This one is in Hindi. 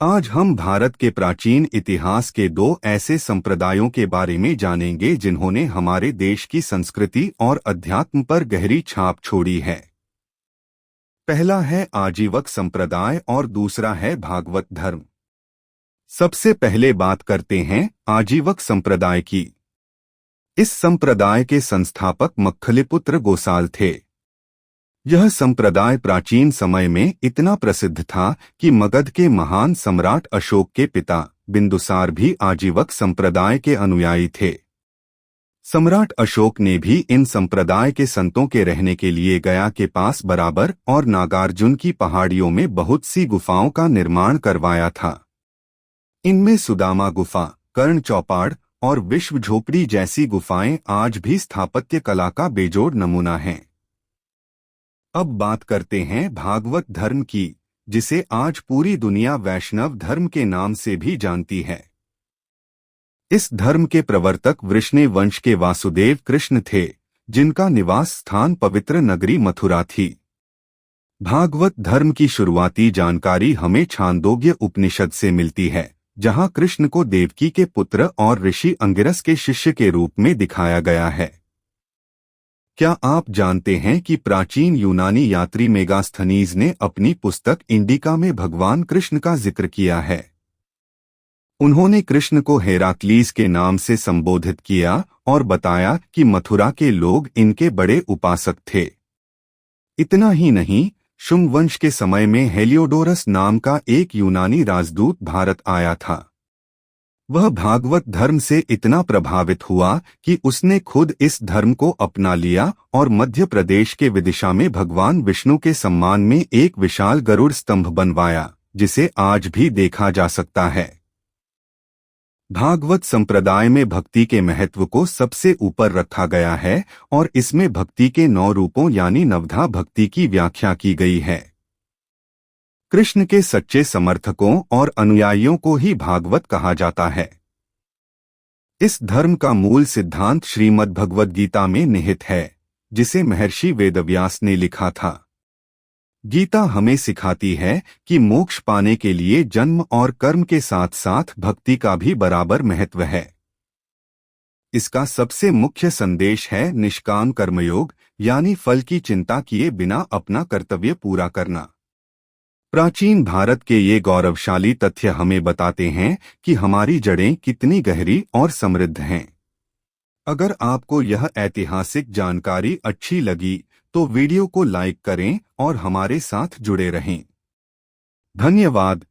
आज हम भारत के प्राचीन इतिहास के दो ऐसे संप्रदायों के बारे में जानेंगे जिन्होंने हमारे देश की संस्कृति और अध्यात्म पर गहरी छाप छोड़ी है। पहला है आजीवक संप्रदाय और दूसरा है भागवत धर्म। सबसे पहले बात करते हैं आजीवक संप्रदाय की। इस संप्रदाय के संस्थापक मक्खलीपुत्र गोसाल थे। यह संप्रदाय प्राचीन समय में इतना प्रसिद्ध था कि मगध के महान सम्राट अशोक के पिता बिंदुसार भी आजीवक संप्रदाय के अनुयायी थे। सम्राट अशोक ने भी इन संप्रदाय के संतों के रहने के लिए गया के पास बराबर और नागार्जुन की पहाड़ियों में बहुत सी गुफाओं का निर्माण करवाया था। इनमें सुदामा गुफा, कर्ण चौपाड़ और विश्व झोपड़ी जैसी गुफाएं आज भी स्थापत्य कला का बेजोड़ नमूना हैं। अब बात करते हैं भागवत धर्म की, जिसे आज पूरी दुनिया वैष्णव धर्म के नाम से भी जानती है। इस धर्म के प्रवर्तक वृष्णि वंश के वासुदेव कृष्ण थे, जिनका निवास स्थान पवित्र नगरी मथुरा थी। भागवत धर्म की शुरुआती जानकारी हमें छांदोग्य उपनिषद से मिलती है, जहां कृष्ण को देवकी के पुत्र और ऋषि अंगिरस के शिष्य के रूप में दिखाया गया है। क्या आप जानते हैं कि प्राचीन यूनानी यात्री मेगास्थनीज ने अपनी पुस्तक इंडिका में भगवान कृष्ण का जिक्र किया है। उन्होंने कृष्ण को हेराक्लीस के नाम से संबोधित किया और बताया कि मथुरा के लोग इनके बड़े उपासक थे। इतना ही नहीं, शुंग वंश के समय में हेलियोडोरस नाम का एक यूनानी राजदूत भारत आया था। वह भागवत धर्म से इतना प्रभावित हुआ कि उसने खुद इस धर्म को अपना लिया और मध्य प्रदेश के विदिशा में भगवान विष्णु के सम्मान में एक विशाल गरुड़ स्तंभ बनवाया, जिसे आज भी देखा जा सकता है। भागवत संप्रदाय में भक्ति के महत्व को सबसे ऊपर रखा गया है और इसमें भक्ति के 9 रूपों यानी नवधा भक्ति की व्याख्या की गई है। कृष्ण के सच्चे समर्थकों और अनुयायियों को ही भागवत कहा जाता है। इस धर्म का मूल सिद्धांत श्रीमद् भगवद गीता में निहित है, जिसे महर्षि वेदव्यास ने लिखा था। गीता हमें सिखाती है कि मोक्ष पाने के लिए जन्म और कर्म के साथ साथ भक्ति का भी बराबर महत्व है। इसका सबसे मुख्य संदेश है निष्काम कर्मयोग, यानी फल की चिंता किए बिना अपना कर्तव्य पूरा करना। प्राचीन भारत के ये गौरवशाली तथ्य हमें बताते हैं कि हमारी जड़ें कितनी गहरी और समृद्ध हैं। अगर आपको यह ऐतिहासिक जानकारी अच्छी लगी तो वीडियो को लाइक करें और हमारे साथ जुड़े रहें। धन्यवाद।